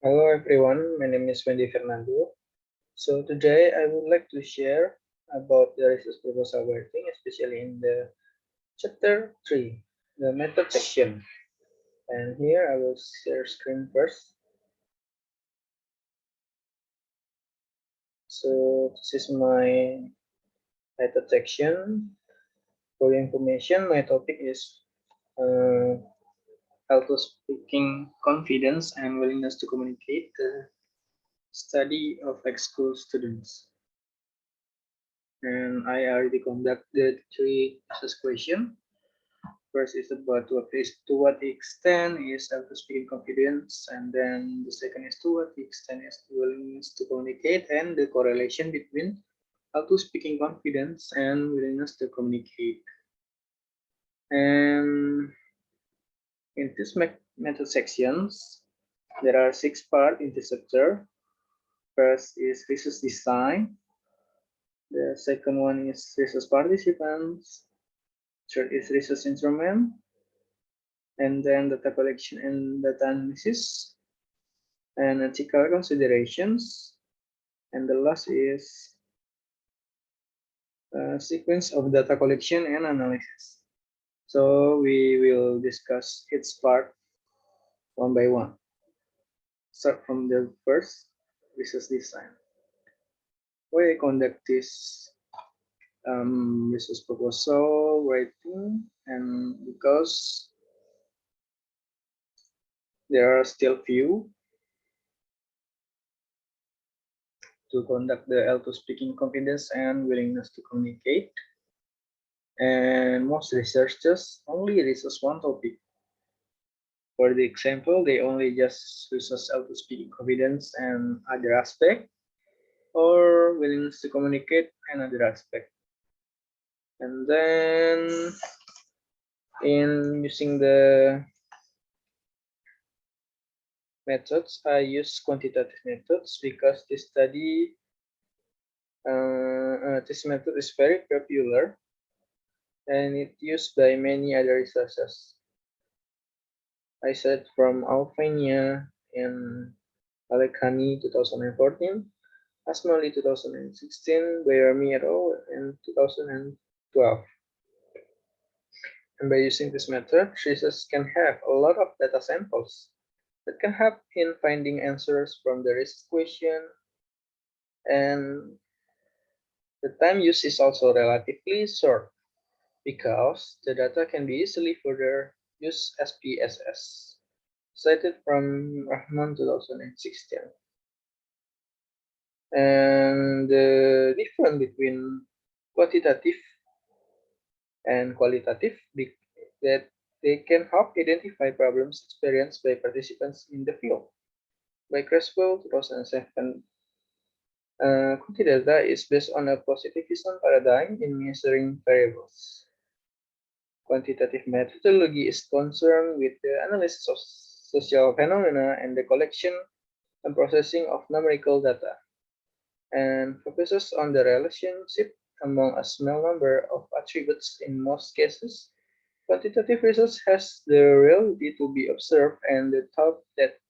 Hello everyone, my name is Wendy Fernando. So today I would like to share about the research proposal writing, especially in the chapter 3, the method section. And here I will share screen first. So this is my method section. For your information, my topic is uh, how to speaking confidence and willingness to communicate, the study of ex-school students. And I already conducted 3 assess questions. First is about to what extent is self-speaking confidence, and then the second is to what extent is willingness to communicate, and the correlation between how to speaking confidence and willingness to communicate. And in this method sections, there are 6 parts in this chapter. First is research design. The second one is research participants. Third is research instrument. And then data collection and data analysis and ethical considerations. And the last is sequence of data collection and analysis. So we will discuss each part one by one. Start from the first, research design. Why I conduct this research proposal writing, and because there are still few to conduct the L2 speaking confidence and willingness to communicate. And most researchers only research one topic. For the example, they only just research how to speak confidence and other aspect, or willingness to communicate another aspect. And then in using the methods, I use quantitative methods because this method is very popular and it's used by many other researchers. I said from Alfania in Alekhani 2014, Asmali 2016, Bayramiro in 2012. And by using this method, researchers can have a lot of data samples that can help in finding answers from the research question, and the time used is also relatively short because the data can be easily further used as PSS, cited from Rahman 2016. And the difference between quantitative and qualitative that they can help identify problems experienced by participants in the field. By Creswell 2007, quantity data is based on a positivism paradigm in measuring variables. Quantitative methodology is concerned with the analysis of social phenomena and the collection and processing of numerical data, and focuses on the relationship among a small number of attributes in most cases. Quantitative research has the reality to be observed and the thought that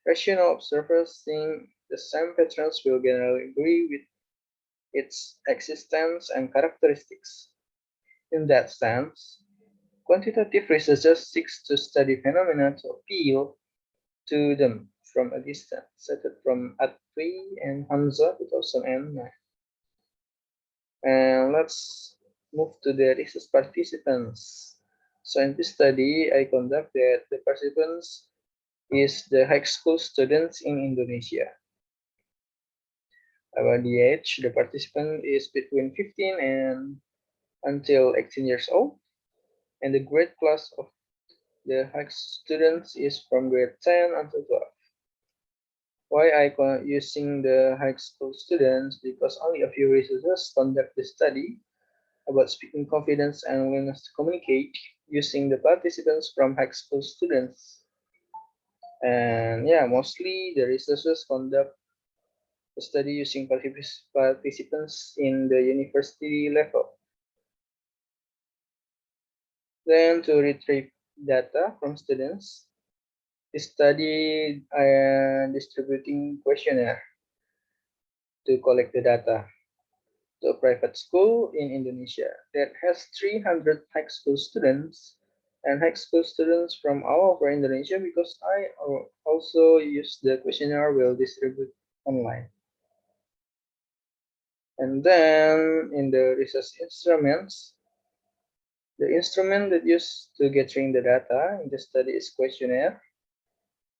rational observers seeing the same patterns will generally agree with its existence and characteristics. In that sense, quantitative researchers seek to study phenomena to appeal to them from a distance, cited from Atwi and Hamza 2009. And let's move to the research participants. So in this study, I conducted the participants is the high school students in Indonesia. About the age, the participant is between 15 and until 18 years old, and the grade class of the high students is from grade 10 until 12. Why I using the high school students? Because only a few researchers conduct the study about speaking confidence and willingness to communicate using the participants from high school students. And yeah, mostly the researchers conduct the study using participants in the university level. Then to retrieve data from students, studied distributing questionnaire to collect the data to a private school in Indonesia that has 300 high school students and high school students from all over Indonesia, because I also use the questionnaire will distribute online. And then in the research instruments, the instrument that used to gathering the data in the study is questionnaire,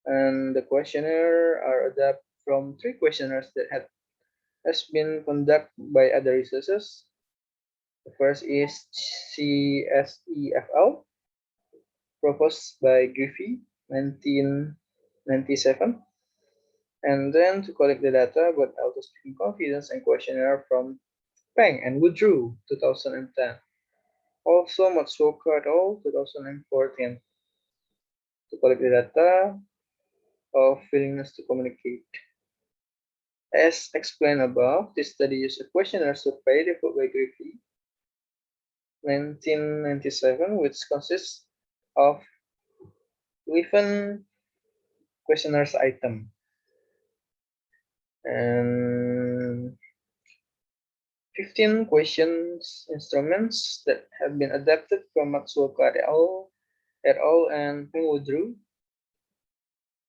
and the questionnaire are adapted from 3 questionnaires that has been conducted by other researchers. The first is CSEFL, proposed by Griffey, 1997, and then to collect the data about auto-speaking confidence and questionnaire from Peng and Woodrow, 2010. Also Matsuoka et al., 2014, to collect the data of willingness to communicate. As explained above, this study used a questionnaire survey developed by Griffey, 1997, which consists of 11 questionnaires item and 15 questions instruments that have been adapted from Matsuoka et al. And Peng Woodrow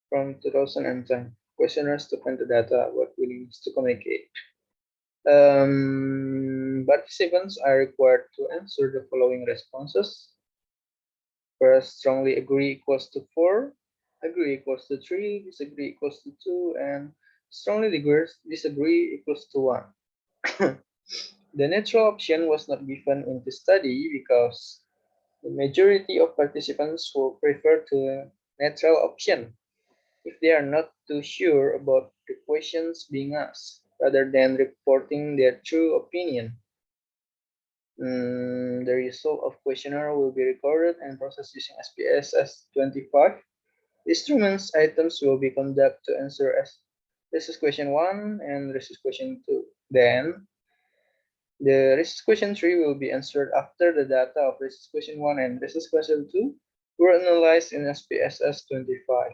from 2010. Questionnaires to find the data about willingness to communicate. Participants are required to answer the following responses. First, strongly agree equals to 4, agree equals to 3, disagree equals to 2, and strongly disagree equals to 1. The neutral option was not given in the study because the majority of participants will prefer the neutral option if they are not too sure about the questions being asked, rather than reporting their true opinion. The result of questionnaire will be recorded and processed using SPSS 25. Instruments items will be conducted to answer as this is question 1 and this is question 2. Then the research question 3 will be answered after the data of research question 1 and research question 2 were analyzed in SPSS 25.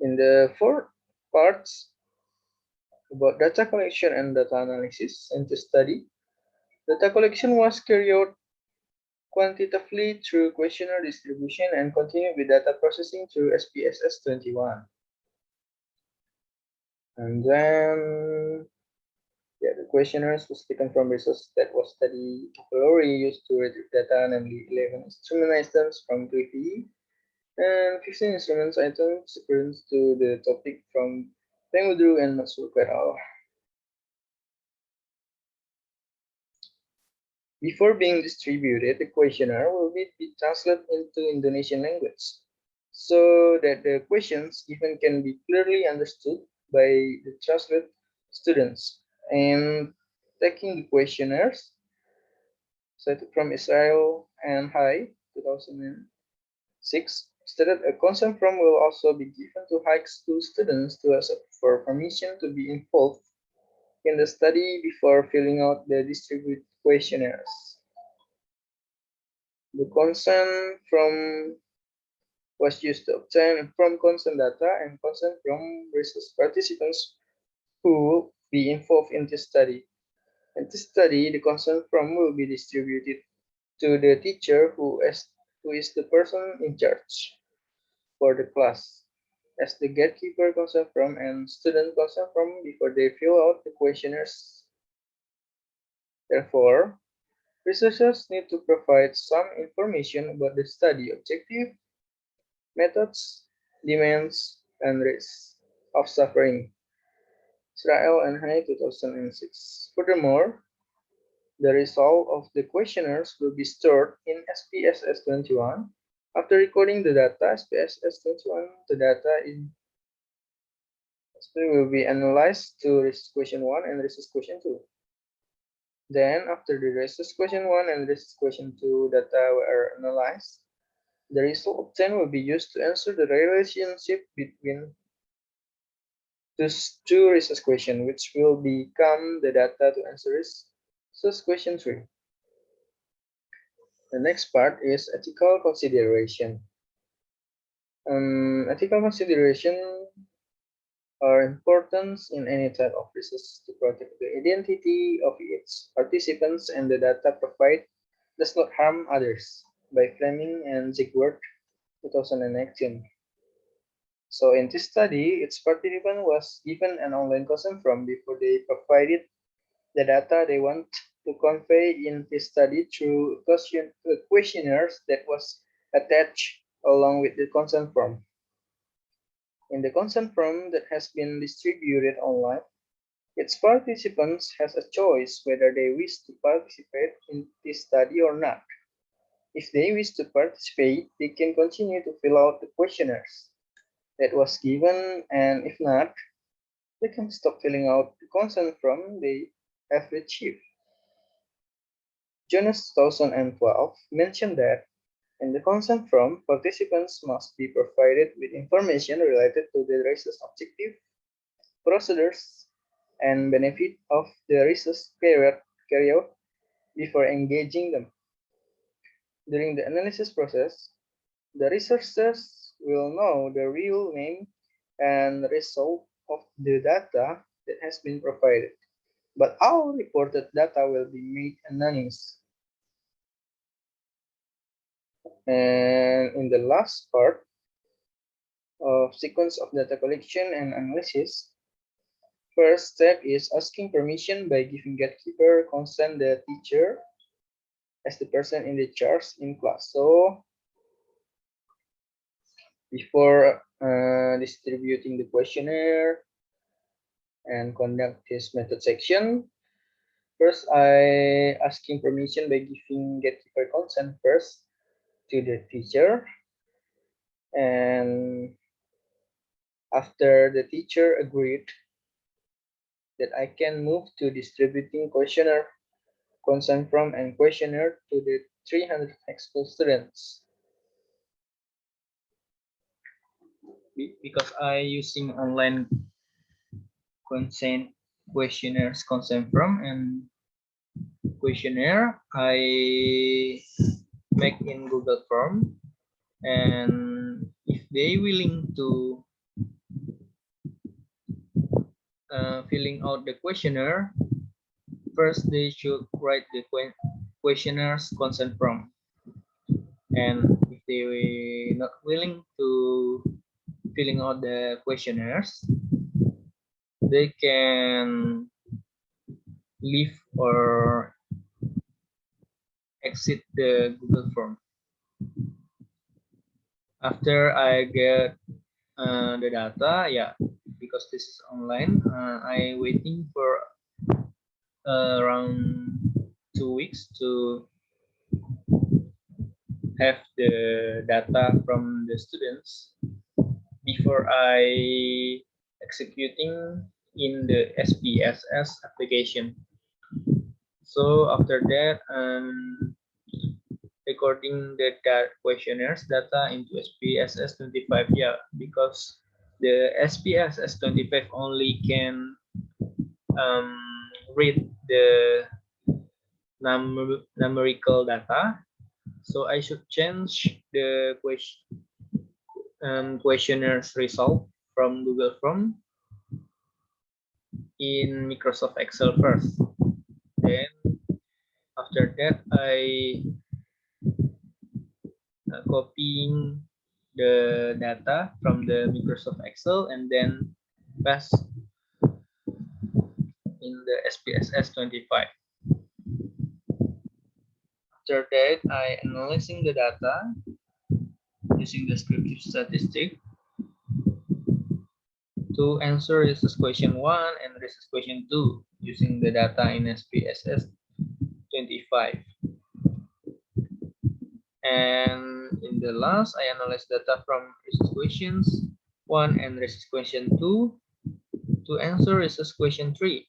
In the 4 parts about data collection and data analysis in the study, data collection was carried out quantitatively through questionnaire distribution and continued with data processing through SPSS 21. And then the questionnaires was taken from resources that was studied popularly used to retrieve data, namely 11 instrument items from Griffey and 15 instruments items referring to the topic from Peng Woodrow and Matsuoka et al. Before being distributed, the questionnaire will be translated into Indonesian language so that the questions given can be clearly understood by the translate students. And taking the questionnaires cited from Israel and High 2006 stated a consent form will also be given to high school students to ask for permission to be involved in the study before filling out the distributed questionnaires. The consent from was used to obtain informed consent data and consent from research participants who will be involved in this study. In this study, the consent form will be distributed to the teacher who is the person in charge for the class as the gatekeeper consent form and student consent form before they fill out the questionnaires. Therefore, researchers need to provide some information about the study objective, methods, demands, and risks of suffering. Israel and Hay 2006. Furthermore, the result of the questionnaires will be stored in SPSS 21. After recording the data, SPSS 21, the data in will be analyzed to research question 1 and research question 2. Then, after the research question 1 and research question 2 data are analyzed, the result obtained will be used to answer the relationship between those two research questions, which will become the data to answer research question 3. The next part is ethical consideration. Ethical consideration are important in any type of research to protect the identity of its participants and the data provided does not harm others by Fleming and Zigward 2019. So in this study, its participant was given an online consent form before they provided the data they want to convey in this study through questionnaires that was attached along with the consent form. In the consent form that has been distributed online, its participants has a choice whether they wish to participate in this study or not. If they wish to participate, they can continue to fill out the questionnaires that was given, and if not, they can stop filling out the consent form they have achieved. Jonas 2012 mentioned that in the consent form, participants must be provided with information related to the research objective, procedures, and benefit of the research carried out before engaging them. During the analysis process, the researchers will know the real name and result of the data that has been provided, but all reported data will be made anonymous. And in the last part of sequence of data collection and analysis, first step is asking permission by giving gatekeeper consent the teacher as the person in the charge in class. So before distributing the questionnaire and conduct this method section, first I asking permission by giving gatekeeper consent first to the teacher, and after the teacher agreed that I can move to distributing questionnaire, consent form, and questionnaire to the 300 expo students. Because I using online consent questionnaires, consent form, and questionnaire, I make in Google Form, and if they willing to filling out the questionnaire, first they should write the questionnaires consent form, and if they were not willing to filling out the questionnaires, they can leave or exit the Google form. After I get the data, yeah, because this is online, I waiting for around 2 weeks to have the data from the students before I executing in the SPSS application. So after that, recording the questionnaires data into SPSS 25, yeah, because the SPSS 25 only can read the numerical data, so I should change the questionnaires result from Google Form in Microsoft Excel first. Then after that, I copying the data from the Microsoft Excel and then paste in the SPSS 25. After that, I analyzing the data using descriptive statistic to answer research question 1 and research question 2 using the data in SPSS 25. And in the last, I analyze data from research questions 1 and research question 2 to answer research question 3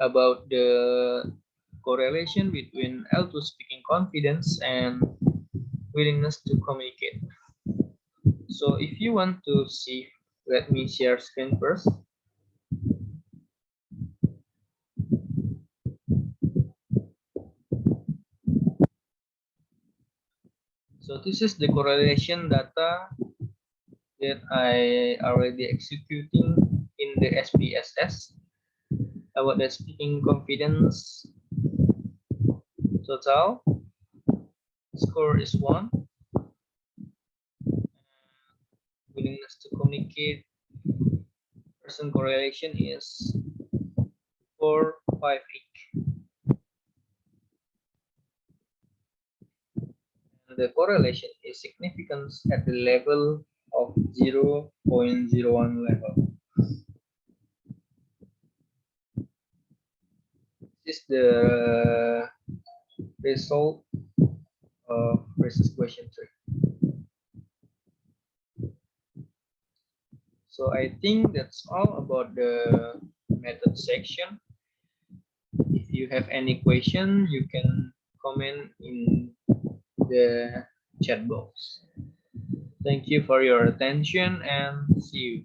about the correlation between L2 speaking confidence and willingness to communicate. So if you want to see, let me share screen first. So this is the correlation data that I already executing in the SPSS about the speaking confidence. Total score is 1. Willingness to communicate person correlation is 458. And the correlation is significant at the level of 0.01 level. This is the result of Rsearch question 3. So I think that's all about the method section. If you have any question, you can comment in the chat box. Thank you for your attention and see you.